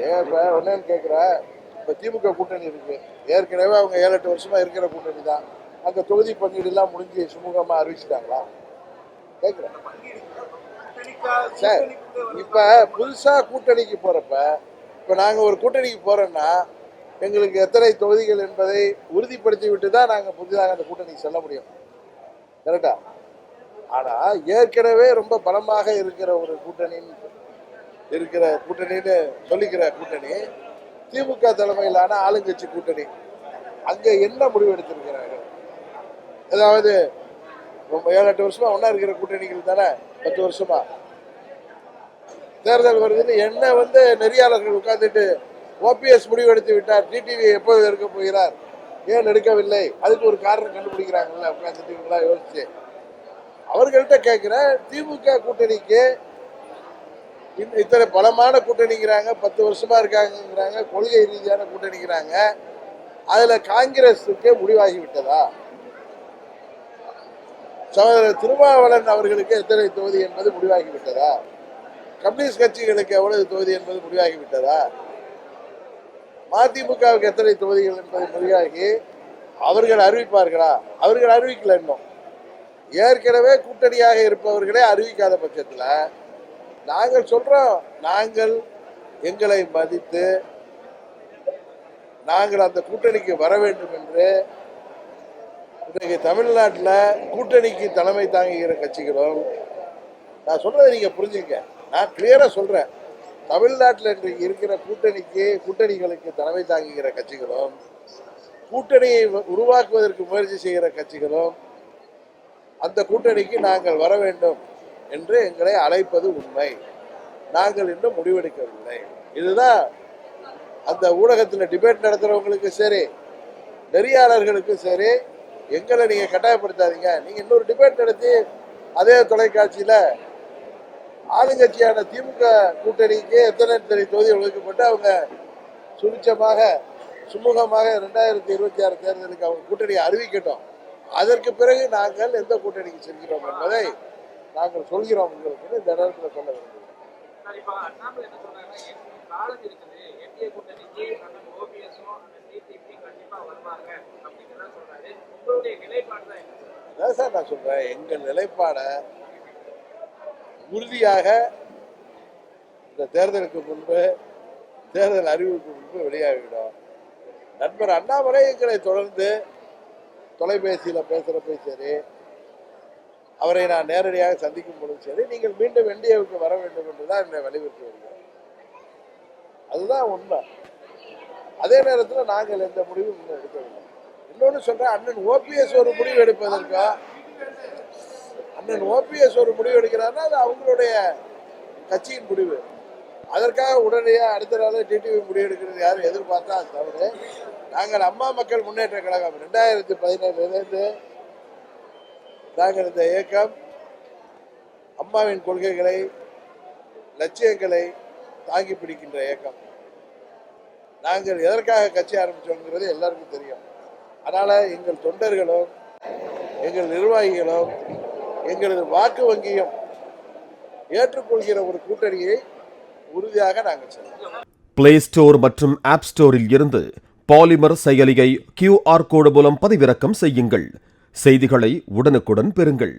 ஏன் இப்ப ஒன்னு கேட்குற, இப்ப திமுக கூட்டணி இருக்கு. ஏற்கனவே அவங்க 7-8 வருஷமா இருக்கிற கூட்டணி தான். அங்க தொகுதி பங்கீடு எல்லாம் முடிஞ்சு சுமூகமா அறிவிச்சிட்டாங்களா கேட்கிறேன் சார். இப்ப புதுசா கூட்டணிக்கு போறப்ப, இப்ப நாங்க ஒரு கூட்டணிக்கு போறோம்னா எங்களுக்கு எத்தனை தொகுதிகள் என்பதை உறுதிப்படுத்தி விட்டு தான் நாங்க புதிதாக அந்த கூட்டணிக்கு செல்ல முடியும். கரெக்டா? ஆனா ஏற்கனவே ரொம்ப பலமாக இருக்கிற ஒரு கூட்டணின்னு சொல்லிக்கிற கூட்டணி திமுக தலைமையிலான ஆளுங்கட்சி கூட்டணி. அங்க என்ன முடிவு எடுத்திருக்கிறார்கள்? அதாவது ரொம்ப 7-8 வருஷமா ஒன்னா இருக்கிற கூட்டணிகள் தானே, 10 வருஷமா தேர்தல் வருதுன்னு என்ன நெறியாளர்கள் உட்கார்ந்துட்டு ஓபிஎஸ் முடிவு எடுத்து விட்டார், டிடிவி எப்போது எடுக்க போகிறார், ஏன் எடுக்கவில்லை, அதுக்கு ஒரு காரணம் கண்டுபிடிக்கிறாங்கல்ல உட்கார்ந்துட்டு யோசிச்சு. அவர்கள்ட்ட கேட்கிற திமுக கூட்டணிக்கு இத்தனை பலமான கூட்டணிங்கிறாங்க, 10 வருஷமா இருக்காங்கிறாங்க, கொள்கை ரீதியான கூட்டணிங்கிறாங்க. அதுல காங்கிரஸுக்கு முடிவாகி விட்டதா? சகோதரர் திருமாவளவன் அவர்களுக்கு எத்தனை தொகுதி என்பது முடிவாகி விட்டதா? கம்யூனிஸ்ட் கட்சிகளுக்கு எவ்வளவு தொகுதி என்பது முடிவாகி விட்டதா? மதிமுகவுக்கு எத்தனை தொகுதிகள் என்பது முடிவாகி அவர்கள் அறிவிப்பார்களா? அவர்கள் அறிவிக்கல. இன்னும் ஏற்கனவே கூட்டணியாக இருப்பவர்களே அறிவிக்காத பட்சத்தில் நாங்கள் சொல்றோம், நாங்கள் எங்களை மதித்து நாங்கள் அந்த கூட்டணிக்கு வர வேண்டும் என்று இன்றைக்கு தமிழ்நாட்டில் கூட்டணிக்கு தலைமை தாங்குகிற கட்சிகளும், நான் சொல்றதை நீங்க புரிஞ்சுக்க, நான் கிளியரா சொல்றேன், தமிழ்நாட்டில் இன்றைக்கு இருக்கிற கூட்டணிகளுக்கு தலைமை தாங்குகிற கட்சிகளும், கூட்டணியை உருவாக்குவதற்கு முயற்சி செய்கிற கட்சிகளும் அந்த கூட்டணிக்கு நாங்கள் வர வேண்டும் என்று எங்களை அழைப்பது உண்மை. நாங்கள் இன்னும் முடிவெடுக்கவில்லை. இதுதான் அந்த ஊடகத்தில் டிபேட் நடத்துறவங்களுக்கு சரி, நெறியாளர்களுக்கும் சரி, எங்களை நீங்க கட்டாயப்படுத்தாதீங்க. நீங்க இன்னொரு டிபேட் நடத்தி அதே தொலைக்காட்சியில ஆளுங்கட்சியான திமுக கூட்டணிக்கு எத்தனை தொகுதி ஒதுக்கப்பட்டு அவங்க சுமூகமாக 2026 தேர்தலுக்கு அவங்க கூட்டணியை அறிவிக்கட்டும். அதற்கு பிறகு நாங்கள் எந்த கூட்டணிக்கு செல்கிறோம் என்பதை நாங்கள் சொல்கிறோம் உங்களுக்கு இந்த நேரத்தில் சொல்ல வேண்டும். அதான் சார் நான் சொல்றேன், எங்கள் நிலைப்பாட உறுதியாக இந்த தேர்தலுக்கு முன்பு, தேர்தல் அறிவிப்பு முன்பு வெளியாகிவிடும். நண்பர் அண்ணாமலை எங்களை தொடர்ந்து தொலைபேசியில் பேசுறப்ப சரி, அவரை நான் நேரடியாக சந்திக்கும் பொழுது சரி, நீங்கள் மீண்டும் என்டிஏவுக்கு வர வேண்டும் என்றுதான் என்னை வலியுறுத்தி வருகிறோம். அதுதான் உண்மை. அதே நேரத்தில் நாங்கள் எந்த முடிவும் இன்னும் எடுக்கவில்லை. இன்னொன்று சொல்றேன், அண்ணன் ஓபிஎஸ் ஒரு முடிவு எடுப்பதற்கா, அண்ணன் ஓபிஎஸ் ஒரு முடிவு எடுக்கிறாருன்னா அது அவங்களுடைய கட்சியின் முடிவு. அதற்காக உடனடியாக அடுத்த நாள் டிடிவி முடிவு எடுக்கிறது யாரும் எதிர்பார்த்தா அது தவறு. நாங்கள் அம்மா மக்கள் முன்னேற்ற கழகம் 2017 நாங்கள் இந்த இயக்கம் அம்மாவின் கொள்கைகளை, லட்சியங்களை தாங்கி பிடிக்கின்ற இயக்கம். நாங்கள் எதற்காக கட்சி ஆரம்பிச்சோங்கிறது எல்லாருக்கும் தெரியும். அதனால எங்கள் தொண்டர்களும் எங்கள் நிர்வாகிகளும் எங்களது வாக்கு வங்கியும் ஏற்றுக்கொள்கிற ஒரு கூட்டணியை உறுதியாக நாங்கள் செய்வோம். பிளே ஸ்டோர் மற்றும் ஆப் ஸ்டோரில் இருந்து பாலிமர் செயலியை QR கோடு மூலம் பதிவிறக்கம் செய்யுங்கள். செய்திகளை உடனுக்குடன் பெறுங்கள்.